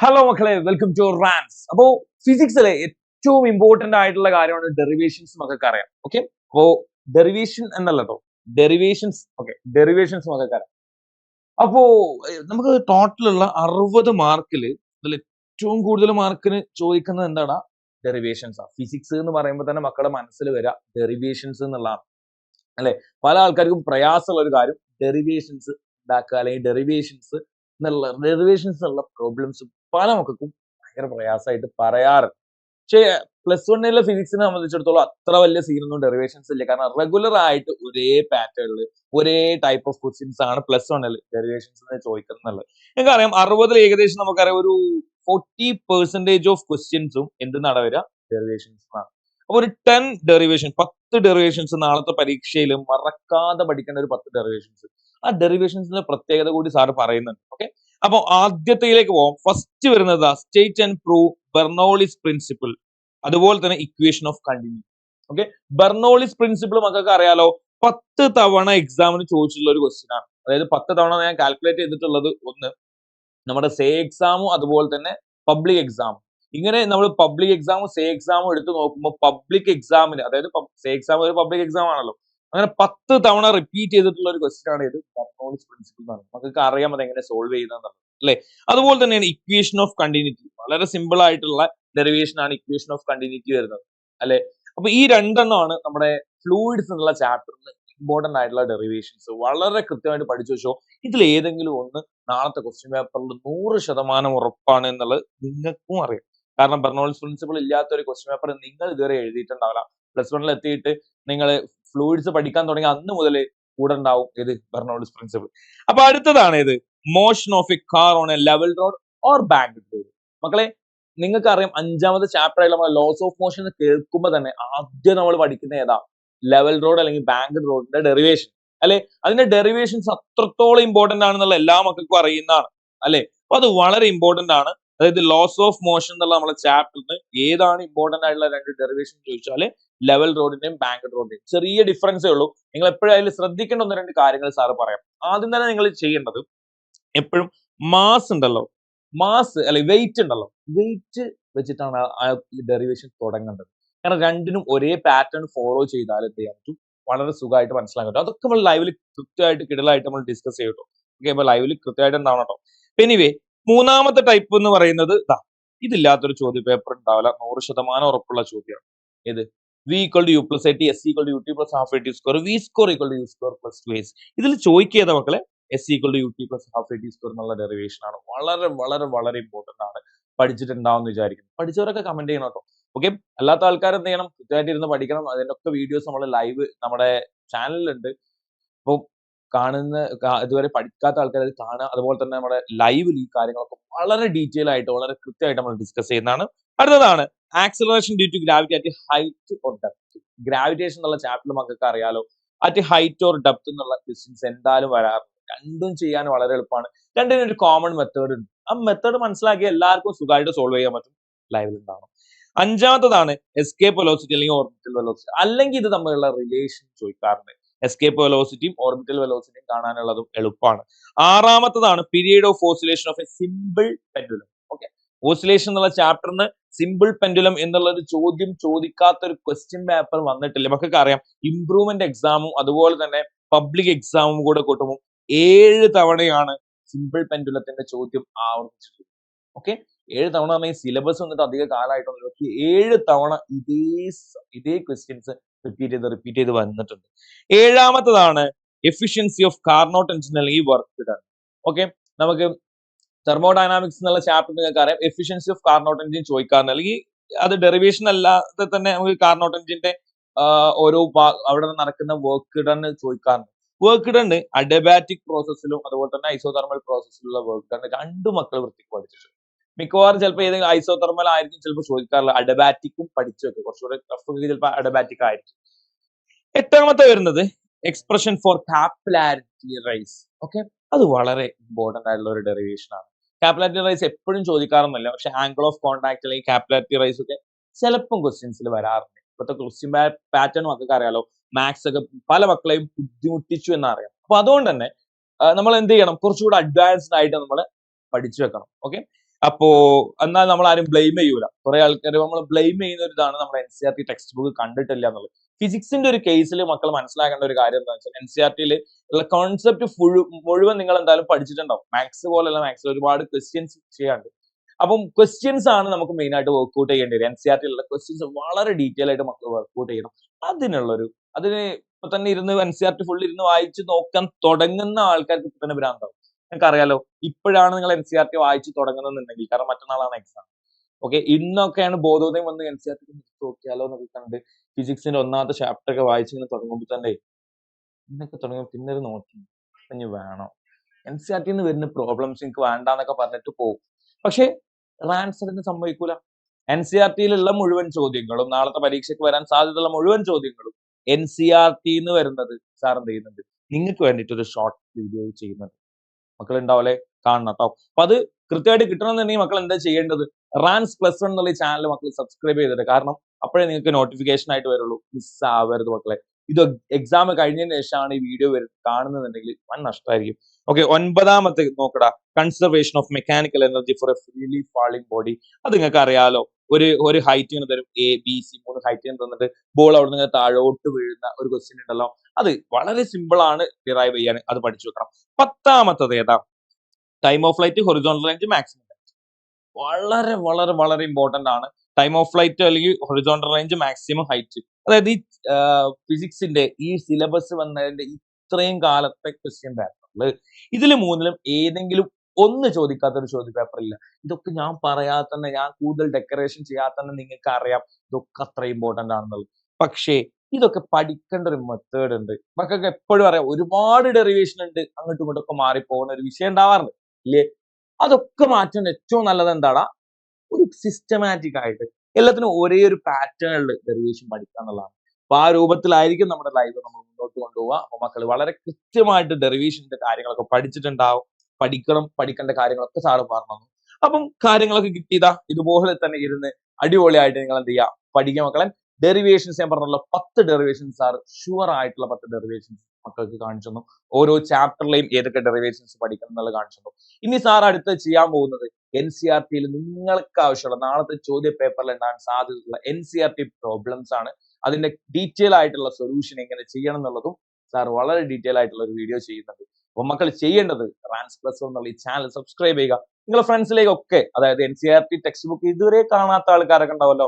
Hello മക്കളെ, welcome to റാൻസ്. അപ്പോ ഫിസിക്സിലെ ഏറ്റവും ഇമ്പോർട്ടന്റ് ആയിട്ടുള്ള കാര്യമാണ് ഡെറിവേഷൻസ് മക്കൾക്ക് അറിയാം. ഓക്കെ, അപ്പോ ഡെറിവേഷൻ എന്നല്ലോ ഡെറിവേഷൻസ്. ഓക്കെ, ഡെറിവേഷൻസ് മക്കൾക്ക് അറിയാം. അപ്പോ നമുക്ക് ടോട്ടലുള്ള 60 മാർക്കില് അതിൽ ഏറ്റവും കൂടുതൽ മാർക്കിന് ചോദിക്കുന്നത് എന്താണ്? ഡെറിവേഷൻസ് ആണ്. ഫിസിക്സ് എന്ന് പറയുമ്പോൾ തന്നെ മക്കളുടെ മനസ്സിൽ വരിക ഡെറിവേഷൻസ് എന്നുള്ളതാണ് അല്ലെ. പല ആൾക്കാർക്കും പ്രയാസമുള്ള ഒരു കാര്യം ഡെറിവേഷൻസ് ഉണ്ടാക്കുക, അല്ലെങ്കിൽ ഡെറിവേഷൻസ് എന്നുള്ള പ്രോബ്ലംസ് പല മക്കൾക്കും ഭയങ്കര പ്രയാസമായിട്ട് പറയാറ്. പക്ഷേ പ്ലസ് വണ്ണിലെ ഫിസിക്സിനെ സംബന്ധിച്ചിടത്തോളം അത്ര വലിയ സീനൊന്നും ഡെറിവേഷൻസ് ഇല്ല. കാരണം റെഗുലർ ആയിട്ട് ഒരേ പാറ്റേണിൽ ഒരേ ടൈപ്പ് ഓഫ് ക്വസ്റ്റ്യൻസ് ആണ് പ്ലസ് വണ്ണിൽ ഡെറിവേഷൻസ് ചോദിക്കുന്നത്. നിങ്ങൾക്കറിയാം 60 ഏകദേശം നമുക്കറിയാം ഒരു 40% ഓഫ് ക്വസ്റ്റ്യൻസും എന്തെന്നാണ് വരിക? ഡെറിവേഷൻസ് ആണ്. അപ്പൊ ഒരു 10 ഡെറിവേഷൻസ് നാളത്തെ പരീക്ഷയിൽ മറക്കാതെ പഠിക്കേണ്ട ഒരു 10 ഡെറിവേഷൻസ്. ആ ഡെറിവേഷൻസിന്റെ പ്രത്യേകത കൂടി സാറ് പറയുന്നുണ്ട്. ഓക്കെ, അപ്പൊ ആദ്യത്തേലേക്ക് പോകാം. ഫസ്റ്റ് വരുന്നത് state and prove Bernoulli's principle, അതുപോലെ തന്നെ equation of continuity. Okay, Bernoulli's principle മക്കൾക്ക് അറിയാലോ, 10 തവണ എക്സാമിന് ചോദിച്ചിട്ടുള്ള ഒരു ക്വസ്റ്റ്യൻ ആണ്. അതായത് 10 തവണ ഞാൻ കാൽക്കുലേറ്റ് ചെയ്തിട്ടുള്ളത് ഒന്ന് നമ്മുടെ സേ എക്സാമും അതുപോലെ തന്നെ പബ്ലിക് എക്സാമും. ഇങ്ങനെ നമ്മൾ പബ്ലിക് എക്സാമും സേ എക്സാമും എടുത്ത് നോക്കുമ്പോൾ പബ്ലിക് എക്സാമിന്, അതായത് സേ എക്സാം ഒരു പബ്ലിക് എക്സാം ആണല്ലോ, അങ്ങനെ 10 തവണ റിപ്പീറ്റ് ചെയ്തിട്ടുള്ള ഒരു ക്വസ്റ്റ്യൻ ആണ് ഇത് ബെർണോളിസ് പ്രിൻസിപ്പിൾ എന്ന് പറയുന്നത്. നമുക്ക് അറിയാം അത് എങ്ങനെ സോൾവ് ചെയ്യുന്നത് അല്ലെ. അതുപോലെ തന്നെയാണ് ഇക്വേഷൻ ഓഫ് കണ്ടിന്യൂറ്റി. വളരെ സിമ്പിൾ ആയിട്ടുള്ള ഡെറിവേഷൻ ആണ് ഇക്വേഷൻ ഓഫ് കണ്ടിന്യൂറ്റി വരുന്നത് അല്ലെ. അപ്പൊ ഈ രണ്ടെണ്ണമാണ് നമ്മുടെ ഫ്ലൂയിഡ്സ് എന്നുള്ള ചാപ്റ്ററിന് ഇമ്പോർട്ടന്റ് ആയിട്ടുള്ള ഡെറിവേഷൻസ്. വളരെ കൃത്യമായിട്ട് പഠിച്ചു വെച്ചോ. ഇതിൽ ഏതെങ്കിലും ഒന്ന് നാളത്തെ ക്വസ്റ്റ്യൻ പേപ്പറിൽ 100% ഉറപ്പാണ് എന്നുള്ളത് നിങ്ങൾക്കും അറിയാം. കാരണം ബെർണോളിസ് പ്രിൻസിപ്പിൾ ഇല്ലാത്ത ഒരു ക്വസ്റ്റ്യൻ പേപ്പർ നിങ്ങൾ ഇതുവരെ എഴുതിയിട്ടുണ്ടാവില്ല. പ്ലസ് വണ്ണിൽ എത്തിയിട്ട് നിങ്ങൾ ഫ്ലൂയിഡ്സ് പഠിക്കാൻ തുടങ്ങി അന്ന് മുതൽ കൂടെ ഉണ്ടാവും ഇത് ബെർണോളിസ് പ്രിൻസിപ്പിൾ. അപ്പൊ അടുത്തതാണ് ഇത് motion of A car on A level road or banked road. മക്കളെ, നിങ്ങൾക്ക് അറിയാം 5ാമത്തെ ചാപ്റ്റർ ആയി നമ്മൾ ലോസ് ഓഫ് മോഷൻ കേൾക്കുമ്പോൾ തന്നെ ആദ്യം നമ്മൾ പഠിക്കുന്ന ഏതാ? ലെവൽ റോഡ് അല്ലെങ്കിൽ ബാങ്ക്ഡ് റോഡിന്റെ ഡെറിവേഷൻ അല്ലെ. അതിന്റെ ഡെറിവേഷൻസ് അത്രത്തോളം ഇമ്പോർട്ടന്റ് ആണെന്നുള്ള എല്ലാ മക്കൾക്കും അറിയുന്നതാണ് അല്ലെ. അപ്പൊ അത് വളരെ ഇമ്പോർട്ടന്റ് ആണ്. അതായത് ലോസ് ഓഫ് മോഷൻ എന്നുള്ള നമ്മുടെ ചാപ്റ്ററിന് ഏതാണ് ഇമ്പോർട്ടന്റ് ആയിട്ടുള്ള 2 ഡെറിവേഷൻ ചോദിച്ചാൽ ലെവൽ റോഡിന്റെയും ബാങ്ക്ഡ് റോഡിന്റെയും ചെറിയ ഡിഫറൻസേ ഉള്ളൂ. നിങ്ങൾ എപ്പോഴും അതിൽ ശ്രദ്ധിക്കേണ്ട 1-2 കാര്യങ്ങൾ സാറ് പറയാം. ആദ്യം തന്നെ നിങ്ങൾ ചെയ്യേണ്ടത് എപ്പോഴും മാസ് ഉണ്ടല്ലോ, മാസ് അല്ലെ വെയിറ്റ് ഉണ്ടല്ലോ, വെയിറ്റ് വെച്ചിട്ടാണ് ആ ഡെറിവേഷൻ തുടങ്ങേണ്ടത്. കാരണം രണ്ടിനും ഒരേ പാറ്റേൺ ഫോളോ ചെയ്താൽ എന്ത് ചെയ്യാൻ പറ്റും? വളരെ സുഖമായിട്ട് മനസ്സിലാക്കാൻ പറ്റും. അതൊക്കെ നമ്മൾ ലൈവിൽ കൃത്യമായിട്ട് കിടലായിട്ട് നമ്മൾ ഡിസ്കസ് ചെയ്യട്ടോ. ഓക്കെ, അപ്പൊ ലൈവിൽ കൃത്യമായിട്ട് ഉണ്ടാവണം കേട്ടോ. എനിവേ, 3ാമത്തെ ടൈപ്പ് എന്ന് പറയുന്നത് ഇതില്ലാത്തൊരു ചോദ്യ പേപ്പർ ഉണ്ടാവില്ല, 100% ഉറപ്പുള്ള ചോദ്യമാണ്. ഇത് V = U + AT, S = UT + ½ AT square, V score = U square + 2S. ഇതിൽ ചോദിക്കുക മക്കളെ S = UT + ½ AT square എന്നുള്ള ഡെറിവേഷൻ ആണ്. വളരെ വളരെ വളരെ ഇമ്പോർട്ടന്റ് ആണ്. പഠിച്ചിട്ടുണ്ടാവും എന്ന് വിചാരിക്കുന്നു. പഠിച്ചവരൊക്കെ കമന്റ് ചെയ്യണം കേട്ടോ. ഓക്കെ, അല്ലാത്ത ആൾക്കാർ എന്ത് ചെയ്യണം? കൃത്യമായിട്ട് ഇരുന്ന് പഠിക്കണം. അതിനൊക്കെ വീഡിയോസ് നമ്മൾ ലൈവ് നമ്മുടെ ചാനലിലുണ്ട്. അപ്പോൾ ഇതുവരെ പഠിക്കാത്ത ആൾക്കാർ അത് കാണുക. അതുപോലെ തന്നെ നമ്മുടെ ലൈവിൽ ഈ കാര്യങ്ങളൊക്കെ വളരെ ഡീറ്റെയിൽ ആയിട്ട് വളരെ കൃത്യമായിട്ട് നമ്മൾ ഡിസ്കസ് ചെയ്യുന്നതാണ്. അടുത്തതാണ് acceleration due to gravity at height or depth. Gravitation എന്നുള്ള ചാപ്റ്റർ മക്കൾക്ക് അറിയാലോ. അറ്റ് ഹൈറ്റ് ഓർ ഡെപ്ത് എന്നുള്ള ക്വസ്റ്റ്യൻസ് എന്തായാലും വരാറുണ്ട്. രണ്ടും ചെയ്യാൻ വളരെ എളുപ്പമാണ്. രണ്ടിനും ഒരു കോമൺ മെത്തേഡ് ഉണ്ട്. ആ മെത്തേഡ് മനസ്സിലാക്കി എല്ലാവർക്കും സുഖമായിട്ട് സോൾവ് ചെയ്യാൻ പറ്റും. ലൈവിൽ ഉണ്ടാവണം. 5ാമത്തതാണ് എസ്കേപ്പ് വെലോസിറ്റി അല്ലെങ്കിൽ ഓർബിറ്റൽ വെലോസിറ്റി. അല്ലെങ്കിൽ ഇത് തമ്മിലുള്ള റിലേഷൻ ചോദിക്കാറുണ്ട്. എസ്കേപ്പ് വെലോസിറ്റിയും ഓർബിറ്റൽ വെലോസിറ്റിയും കാണാനുള്ളതും എളുപ്പമാണ്. 6ാമത്തതാണ് period of oscillation of a simple pendulum. Okay, oscillation എന്നുള്ള ചാപ്റ്ററിന് സിമ്പിൾ പെൻഡുലം എന്നുള്ള ഒരു ചോദ്യം ചോദിക്കാത്ത ഒരു ക്വസ്റ്റ്യൻ പേപ്പർ വന്നിട്ടില്ല. നമുക്കൊക്കെ അറിയാം ഇംപ്രൂവ്മെന്റ് എക്സാമും അതുപോലെ തന്നെ പബ്ലിക് എക്സാമും കൂടെ കൂട്ടുമ്പോൾ 7 തവണയാണ് സിമ്പിൾ പെൻഡുലത്തിന്റെ ചോദ്യം ആവർത്തിച്ചിട്ടുള്ളത്. ഓക്കെ, 7 തവണ പറഞ്ഞാൽ സിലബസ് വന്നിട്ട് അധിക കാലമായിട്ടൊന്നും 7 തവണ ഇതേ ക്വസ്റ്റ്യൻസ് റിപ്പീറ്റ് ചെയ്ത് വന്നിട്ടുണ്ട്. 7ാമത്തതാണ് എഫിഷ്യൻസി ഓഫ് കാർനോട്ട് എൻജിൻ അല്ലെങ്കിൽ വർക്ക് ഡൺ. ഓക്കെ, നമുക്ക് തെർമോഡൈനാമിക്സ് എന്നുള്ള ചാപ്റ്റർ നിങ്ങൾക്ക് അറിയാം. എഫിഷ്യൻസി ഓഫ് കാർനോട്ട് എൻജിൻ ചോദിക്കാറുണ്ട്. അല്ലെങ്കിൽ അത് ഡെറിവേഷൻ അല്ലാതെ തന്നെ നമുക്ക് കാർനോട്ട് എൻജിന്റെ ഓരോ അവിടെ നടക്കുന്ന വർക്ക് ഡൺ ചോദിക്കാറുണ്ട്. വർക്ക് ഡൺ അഡിയബാറ്റിക് പ്രോസസ്സിലും അതുപോലെ തന്നെ ഐസോതെർമൽ പ്രോസസ്സിലുള്ള വർക്ക് ഡൺ 2 മക്കൾ വൃത്തിക്ക് പഠിച്ചിട്ടുണ്ട്. മിക്കവാറും ചിലപ്പോൾ ഏതെങ്കിലും ഐസോതെർമൽ ആയിരിക്കും ചിലപ്പോൾ ചോദിക്കാറില്ല. അഡിയബാറ്റിക്കും പഠിച്ചു വെക്കും. കുറച്ചുകൂടെ ടഫ് ചിലപ്പോൾ അഡിയബാറ്റിക് ആയിരിക്കും. 8ാമത്തെ വരുന്നത് expression for capillarity rise. Okay, അത് വളരെ ഇമ്പോർട്ടന്റ് ആയിട്ടുള്ള ഒരു ഡെറിവേഷൻ ആണ്. കാപ്പിലാരിറ്റി റൈസ് എപ്പോഴും ചോദിക്കാറൊന്നുമില്ല. പക്ഷെ ആംഗിൾ ഓഫ് കോൺടാക്ട് അല്ലെങ്കിൽ കാപ്പിലാരിറ്റി റൈസ് ഒക്കെ ചിലപ്പം ക്വസ്റ്റ്യൻസിൽ വരാറുണ്ട്. ഇപ്പോഴത്തെ ക്വസ്റ്റ്യൻ പാറ്റേൺ മക്കൾക്ക് അറിയാലോ. മാത്സ് ഒക്കെ പല മക്കളെയും ബുദ്ധിമുട്ടിച്ചു എന്നറിയാം. അപ്പൊ അതുകൊണ്ട് തന്നെ നമ്മൾ എന്ത് ചെയ്യണം? കുറച്ചുകൂടെ അഡ്വാൻസ്ഡ് ആയിട്ട് നമ്മൾ പഠിച്ചു വെക്കണം. ഓക്കെ, അപ്പോ എന്നാൽ നമ്മൾ ആരും ബ്ലെയിം ചെയ്യൂല. കുറെ ആൾക്കാർ നമ്മൾ ബ്ലെയിം ചെയ്യുന്ന ഒരു ഇതാണ് നമ്മൾ NCERT ടെക്സ്റ്റ് ബുക്ക് കണ്ടിട്ടില്ല എന്നുള്ളത്. ഫിസിക്സിന്റെ ഒരു കേസിൽ മക്കൾ മനസ്സിലാക്കേണ്ട ഒരു കാര്യം എന്താണെന്ന് വെച്ചാൽ NCERTയിൽ ഉള്ള കോൺസെപ്റ്റ് മുഴുവൻ നിങ്ങൾ എന്തായാലും പഠിച്ചിട്ടുണ്ടാവും. മാത്സ് പോലെയല്ല, മാത്സിൽ ഒരുപാട് ക്വസ്റ്റ്യൻസ് ചെയ്യാണ്ട്. അപ്പം ക്വസ്റ്റ്യൻസ് ആണ് നമുക്ക് മെയിൻ ആയിട്ട് വർക്ക്ഔട്ട് ചെയ്യേണ്ടി വരും. NCERTയിലുള്ള ക്വസ്റ്റ്യൻസ് വളരെ ഡീറ്റെയിൽ ആയിട്ട് മക്കൾ വർക്ക്ഔട്ട് ചെയ്യണം. അതിന് ഇപ്പൊ തന്നെ ഇരുന്ന് NCERT ഫുൾ ഇരുന്ന് വായിച്ച് നോക്കാൻ തുടങ്ങുന്ന ആൾക്കാർക്ക് ഇപ്പൊ തന്നെ ഭ്രാന്താവും. നിങ്ങൾക്കറിയാലോ, ഇപ്പോഴാണ് നിങ്ങൾ NCERT വായിച്ച് തുടങ്ങുന്നുണ്ടെങ്കിൽ, കാരണം മറ്റന്നാളാണ് എക്സാം. ഓക്കെ, ഇന്നൊക്കെയാണ് ബോധോദയം വന്ന് NCERT നോക്കിയാലോ എന്നൊക്കെ കണ്ട് ഫിസിക്സിന്റെ ഒന്നാമത്തെ ചാപ്റ്റർ ഒക്കെ വായിച്ചിങ്ങനെ തുടങ്ങുമ്പോൾ തന്നെ ഇന്നൊക്കെ തുടങ്ങുമ്പോൾ പിന്നെ ഒരു നോക്കി ഇനി വേണം, NCERT വരുന്ന പ്രോബ്ലംസ് എനിക്ക് വേണ്ടാന്നൊക്കെ പറഞ്ഞിട്ട് പോകും. പക്ഷെ ആൻസറിന് സമ്മതിക്കൂല. NCERTയിലുള്ള മുഴുവൻ ചോദ്യങ്ങളും, നാളത്തെ പരീക്ഷയ്ക്ക് വരാൻ സാധ്യതയുള്ള മുഴുവൻ ചോദ്യങ്ങളും NCERT വരുന്നത് സാർ എന്ത് ചെയ്യുന്നുണ്ട്, നിങ്ങൾക്ക് വേണ്ടിയിട്ട് ഒരു ഷോർട്ട് വീഡിയോ ചെയ്യുന്നുണ്ട്. മക്കൾ ഉണ്ടാവല്ലേ, കാണണം കേട്ടോ. അപ്പൊ അത് കൃത്യമായിട്ട് കിട്ടണമെന്നുണ്ടെങ്കിൽ മക്കൾ എന്താ ചെയ്യേണ്ടത്, റാൻസ് പ്ലസ് വൺ എന്നുള്ള ചാനൽ മക്കൾ സബ്സ്ക്രൈബ് ചെയ്തിട്ട്, കാരണം അപ്പോഴേ നിങ്ങൾക്ക് നോട്ടിഫിക്കേഷൻ ആയിട്ട് വരുള്ളൂ. മിസ് ആവരുത് മക്കളെ. ഇത് എക്സാം കഴിഞ്ഞതിന് ശേഷമാണ് ഈ വീഡിയോ കാണുന്നുണ്ടെങ്കിൽ വൻ നഷ്ടമായിരിക്കും. ഓക്കെ, 9ാമത്തെ നോക്കടാ, conservation of mechanical energy for a freely falling body. അത് നിങ്ങൾക്ക് അറിയാലോ, ഒരു ഹൈറ്റിന് തരും, ABC 3 ഹൈറ്റിന് തന്നിട്ട് ബോൾ അവിടെ നിന്ന് താഴോട്ട് വീഴുന്ന ഒരു ക്വസ്റ്റ്യൻ ഉണ്ടല്ലോ. അത് വളരെ സിമ്പിൾ ആണ് ഡിറൈവ് ചെയ്യാൻ, അത് പഠിച്ചു വെക്കണം. 10ാമത്തത് ഏതാ, time of flight, horizontal range, maximum. വളരെ വളരെ വളരെ ഇമ്പോർട്ടന്റ് ആണ് ടൈം ഓഫ് ഫ്ലൈറ്റ് അല്ലെങ്കിൽ ഹൊറിസോണ്ടൽ റേഞ്ച്, മാക്സിമം ഹൈറ്റ്. അതായത് ഈ ഫിസിക്സിന്റെ ഈ സിലബസ് വന്നതിന്റെ ഇത്രയും കാലത്തെ ക്വസ്റ്റ്യൻ പേപ്പറിൽ ഇതിൽ മൂന്നിലും ഏതെങ്കിലും ഒന്ന് ചോദിക്കാത്ത ഒരു ചോദ്യ പേപ്പർ ഇല്ല. ഇതൊക്കെ ഞാൻ പറയാതെ തന്നെ, ഞാൻ കൂടുതൽ ഡെക്കറേഷൻ ചെയ്യാതെ തന്നെ നിങ്ങൾക്ക് അറിയാം ഇതൊക്കെ അത്ര ഇമ്പോർട്ടന്റ് ആണെന്നുള്ളത്. പക്ഷേ ഇതൊക്കെ പഠിക്കേണ്ട ഒരു മെത്തേഡ് ഉണ്ട്. മക്കൾക്ക് എപ്പോഴും അറിയാം ഒരുപാട് ഡെറിവേഷൻ ഉണ്ട്, അങ്ങോട്ടും ഇങ്ങോട്ടും ഒക്കെ മാറിപ്പോകുന്ന ഒരു വിഷയം ഉണ്ടാവാറുണ്ട് ഇല്ലേ. അതൊക്കെ മാറ്റാൻ ഏറ്റവും നല്ലത് എന്താടാ, ഒരു സിസ്റ്റമാറ്റിക് ആയിട്ട് എല്ലാത്തിനും ഒരേ ഒരു പാറ്റേണിൽ ഡെറിവേഷൻ പഠിക്കുക എന്നുള്ളതാണ്. അപ്പൊ ആ രൂപത്തിലായിരിക്കും നമ്മുടെ ലൈവ് നമ്മൾ മുന്നോട്ട് കൊണ്ടുപോവുക. അപ്പൊ മക്കൾ വളരെ കൃത്യമായിട്ട് ഡെറിവേഷന്റെ കാര്യങ്ങളൊക്കെ പഠിച്ചിട്ടുണ്ടാവും. പഠിക്കേണ്ട കാര്യങ്ങളൊക്കെ സാറ് പറഞ്ഞു. അപ്പം കാര്യങ്ങളൊക്കെ കിട്ടിയതാ, ഇതുപോലെ തന്നെ ഇരുന്ന് അടിപൊളിയായിട്ട് നിങ്ങൾ എന്ത് ചെയ്യുക, പഠിക്കുക മക്കളെ. ഡെറിവേഷൻസ് ഞാൻ പറഞ്ഞല്ലോ, 10 ഡെറിവേഷൻസ് സാർ ഷുവർ ആയിട്ടുള്ള 10 ഡെറിവേഷൻസ് മക്കൾക്ക് കാണിച്ചു തന്നു. ഓരോ ചാപ്റ്ററിലെയും ഏതൊക്കെ ഡെറിവേഷൻസ് പഠിക്കണം എന്നുള്ളത് കാണിച്ചു തന്നു. ഇനി സാർ അടുത്ത് ചെയ്യാൻ പോകുന്നത് NCERTയിൽ നിങ്ങൾക്ക് ആവശ്യമുള്ള നാളത്തെ ചോദ്യ പേപ്പറിൽ ഉണ്ടാകാൻ സാധ്യതയുള്ള NCERT പ്രോബ്ലംസ് ആണ്. അതിന്റെ ഡീറ്റെയിൽ ആയിട്ടുള്ള സൊല്യൂഷൻ എങ്ങനെ ചെയ്യണം എന്നുള്ളതും സാർ വളരെ ഡീറ്റെയിൽ ആയിട്ടുള്ള ഒരു വീഡിയോ ചെയ്യുന്നുണ്ട്. അപ്പൊ മക്കൾ ചെയ്യേണ്ടത് റാൻസ് പ്ലസ് എന്നുള്ള ഈ ചാനൽ സബ്സ്ക്രൈബ് ചെയ്യുക. നിങ്ങളുടെ ഫ്രണ്ട്സിലേക്കൊക്കെ, അതായത് NCERT ടെക്സ്റ്റ് ബുക്ക് ഇതുവരെ കാണാത്ത ആൾക്കാരൊക്കെ ഉണ്ടാവല്ലോ.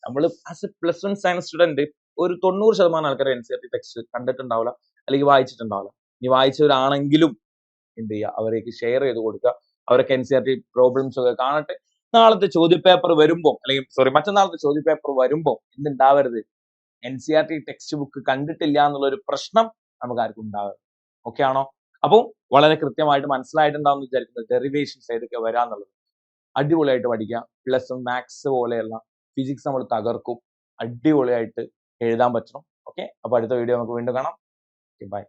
നമ്മൾ as A plus one science student ഒരു 90% ആൾക്കാർ NCERT ടെക്സ്റ്റ് കണ്ടിട്ടുണ്ടാവില്ല, അല്ലെങ്കിൽ വായിച്ചിട്ടുണ്ടാവില്ല. ഇനി വായിച്ചവരാണെങ്കിലും എന്ത് ചെയ്യുക, അവരേക്ക് ഷെയർ ചെയ്ത് കൊടുക്കുക. അവരൊക്കെ NCERT പ്രോബ്ലംസ് ഒക്കെ കാണട്ടെ. നാളത്തെ ചോദ്യപേപ്പർ വരുമ്പോൾ, അല്ലെങ്കിൽ മറ്റന്നാളത്തെ ചോദ്യപേപ്പർ വരുമ്പോൾ എന്തുണ്ടാവരുത്, NCERT ടെക്സ്റ്റ് ബുക്ക് കണ്ടിട്ടില്ല എന്നുള്ള ഒരു പ്രശ്നം നമുക്ക് ആർക്കും ഉണ്ടാവരുത്. ഓക്കെ ആണോ? അപ്പോൾ വളരെ കൃത്യമായിട്ട് മനസ്സിലായിട്ടുണ്ടാവും എന്ന് വിചാരിക്കുന്നത് ഡെറിവേഷൻസ് ഏതൊക്കെ വരാന്നുള്ളത്. അടിപൊളിയായിട്ട് പഠിക്കുക. പ്ലസ് മാത്സ് പോലെയുള്ള ഫിസിക്സ് നമ്മൾ തകർക്കും. അടിപൊളിയായിട്ട് എഴുതാൻ പറ്റണം. ഓക്കെ, അപ്പൊ അടുത്ത വീഡിയോ നമുക്ക് വീണ്ടും കാണാം. ബൈ.